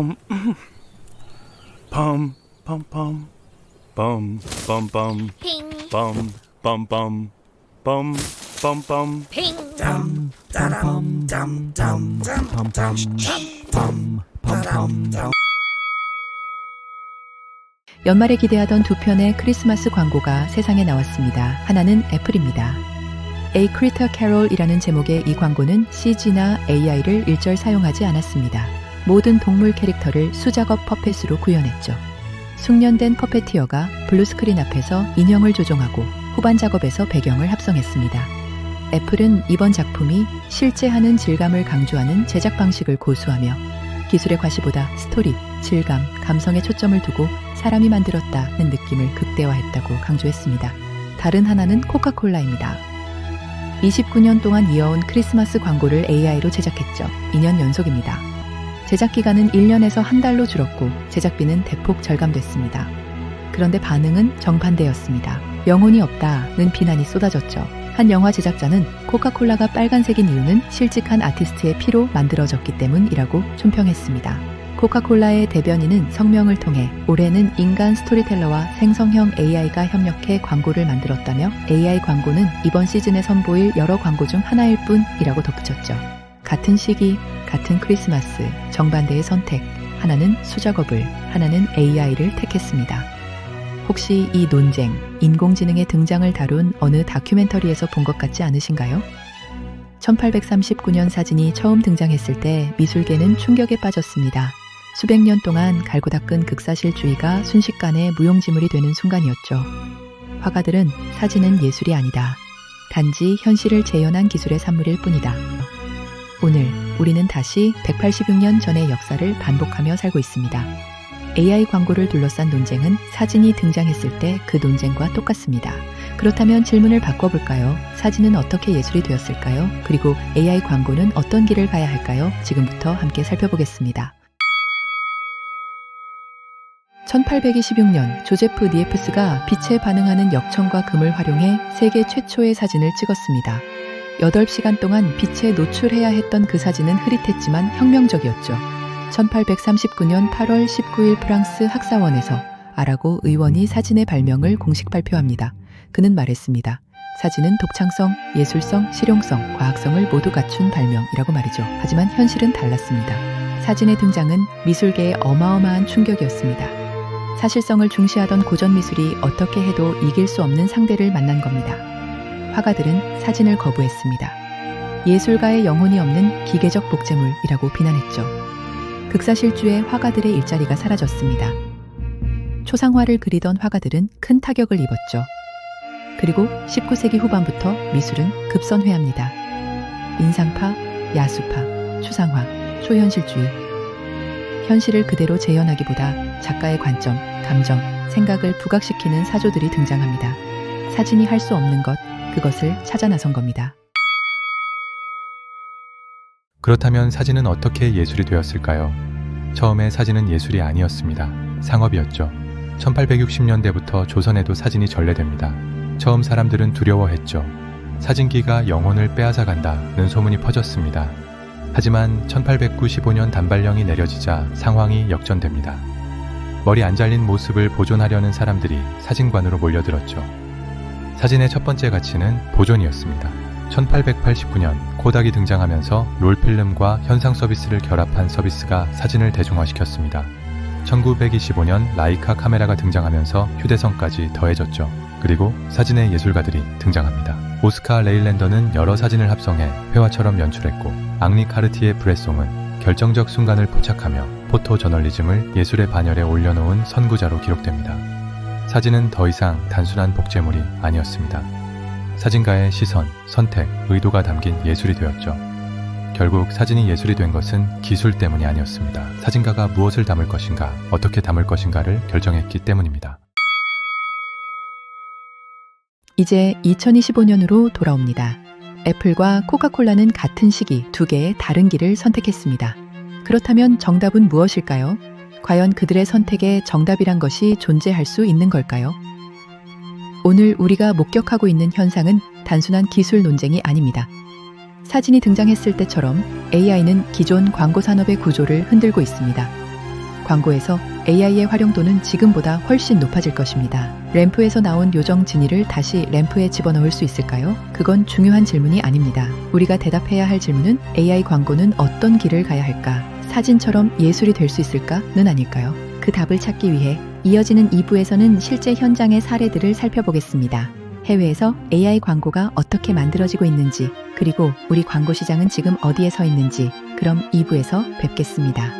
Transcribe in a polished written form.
펌, 펌, 펌, 펌, 펌, 펌, 펌, 핑, 펌, 펌, 펌, 펌, 펌, 펌. 핑, 연말에 기대하던 두 편의 크리스마스 광고가 세상에 나왔습니다. 하나는 애플입니다. A Critter Carol이라는 제목의 이 광고는 CG나 AI를 일절 사용하지 않았습니다. 모든 동물 캐릭터를 수작업 퍼펫으로 구현했죠. 숙련된 퍼페티어가 블루스크린 앞에서 인형을 조종하고 후반 작업에서 배경을 합성했습니다. 애플은 이번 작품이 실제 하는 질감을 강조하는 제작 방식을 고수하며 기술의 과시보다 스토리, 질감, 감성에 초점을 두고 사람이 만들었다는 느낌을 극대화했다고 강조했습니다. 다른 하나는 코카콜라입니다. 29년 동안 이어온 크리스마스 광고를 AI로 제작했죠. 2년 연속입니다. 제작 기간은 1년에서 한 달로 줄었고 제작비는 대폭 절감됐습니다. 그런데 반응은 정반대였습니다. 영혼이 없다는 비난이 쏟아졌죠. 한 영화 제작자는 코카콜라가 빨간색인 이유는 실직한 아티스트의 피로 만들어졌기 때문이라고 총평했습니다. 코카콜라의 대변인은 성명을 통해 올해는 인간 스토리텔러와 생성형 AI가 협력해 광고를 만들었다며 AI 광고는 이번 시즌에 선보일 여러 광고 중 하나일 뿐이라고 덧붙였죠. 같은 시기, 같은 크리스마스, 정반대의 선택, 하나는 수작업을, 하나는 AI를 택했습니다. 혹시 이 논쟁, 인공지능의 등장을 다룬 어느 다큐멘터리에서 본 것 같지 않으신가요? 1839년 사진이 처음 등장했을 때 미술계는 충격에 빠졌습니다. 수백 년 동안 갈고 닦은 극사실주의가 순식간에 무용지물이 되는 순간이었죠. 화가들은 사진은 예술이 아니다. 단지 현실을 재현한 기술의 산물일 뿐이다. 오늘 우리는 다시 186년 전의 역사를 반복하며 살고 있습니다. AI 광고를 둘러싼 논쟁은 사진이 등장했을 때 그 논쟁과 똑같습니다. 그렇다면 질문을 바꿔볼까요? 사진은 어떻게 예술이 되었을까요? 그리고 AI 광고는 어떤 길을 가야 할까요? 지금부터 함께 살펴보겠습니다. 1826년 조제프 니에프스가 빛에 반응하는 역청과 금을 활용해 세계 최초의 사진을 찍었습니다. 8시간 동안 빛에 노출해야 했던 그 사진은 흐릿했지만 혁명적이었죠. 1839년 8월 19일 프랑스 학사원에서 아라고 의원이 사진의 발명을 공식 발표합니다. 그는 말했습니다. 사진은 독창성, 예술성, 실용성, 과학성을 모두 갖춘 발명이라고 말이죠. 하지만 현실은 달랐습니다. 사진의 등장은 미술계에 어마어마한 충격이었습니다. 사실성을 중시하던 고전 미술이 어떻게 해도 이길 수 없는 상대를 만난 겁니다. 화가들은 사진을 거부했습니다. 예술가의 영혼이 없는 기계적 복제물이라고 비난했죠. 극사실주의 화가들의 일자리가 사라졌습니다. 초상화를 그리던 화가들은 큰 타격을 입었죠. 그리고 19세기 후반부터 미술은 급선회합니다. 인상파, 야수파, 추상화, 초현실주의. 현실을 그대로 재현하기보다 작가의 관점, 감정, 생각을 부각시키는 사조들이 등장합니다. 사진이 할 수 없는 것, 그것을 찾아 나선 겁니다. 그렇다면 사진은 어떻게 예술이 되었을까요? 처음에 사진은 예술이 아니었습니다. 상업이었죠. 1860년대부터 조선에도 사진이 전래됩니다. 처음 사람들은 두려워했죠. 사진기가 영혼을 빼앗아 간다는 소문이 퍼졌습니다. 하지만 1895년 단발령이 내려지자 상황이 역전됩니다. 머리 안 잘린 모습을 보존하려는 사람들이 사진관으로 몰려들었죠. 사진의 첫 번째 가치는 보존이었습니다. 1889년 코닥이 등장하면서 롤필름과 현상 서비스를 결합한 서비스가 사진을 대중화시켰습니다. 1925년 라이카 카메라가 등장하면서 휴대성까지 더해졌죠. 그리고 사진의 예술가들이 등장합니다. 오스카 레일랜더는 여러 사진을 합성해 회화처럼 연출했고 앙리 카르티에 브레송은 결정적 순간을 포착하며 포토 저널리즘을 예술의 반열에 올려놓은 선구자로 기록됩니다. 사진은 더 이상 단순한 복제물이 아니었습니다. 사진가의 시선, 선택, 의도가 담긴 예술이 되었죠. 결국 사진이 예술이 된 것은 기술 때문이 아니었습니다. 사진가가 무엇을 담을 것인가, 어떻게 담을 것인가를 결정했기 때문입니다. 이제 2025년으로 돌아옵니다. 애플과 코카콜라는 같은 시기 두 개의 다른 길을 선택했습니다. 그렇다면 정답은 무엇일까요? 과연 그들의 선택에 정답이란 것이 존재할 수 있는 걸까요? 오늘 우리가 목격하고 있는 현상은 단순한 기술 논쟁이 아닙니다. 사진이 등장했을 때처럼 AI는 기존 광고 산업의 구조를 흔들고 있습니다. 광고에서 AI의 활용도는 지금보다 훨씬 높아질 것입니다. 램프에서 나온 요정 지니를 다시 램프에 집어넣을 수 있을까요? 그건 중요한 질문이 아닙니다. 우리가 대답해야 할 질문은 AI 광고는 어떤 길을 가야 할까? 사진처럼 예술이 될 수 있을까?는 아닐까요? 그 답을 찾기 위해 이어지는 2부에서는 실제 현장의 사례들을 살펴보겠습니다. 해외에서 AI 광고가 어떻게 만들어지고 있는지, 그리고 우리 광고 시장은 지금 어디에 서 있는지, 그럼 2부에서 뵙겠습니다.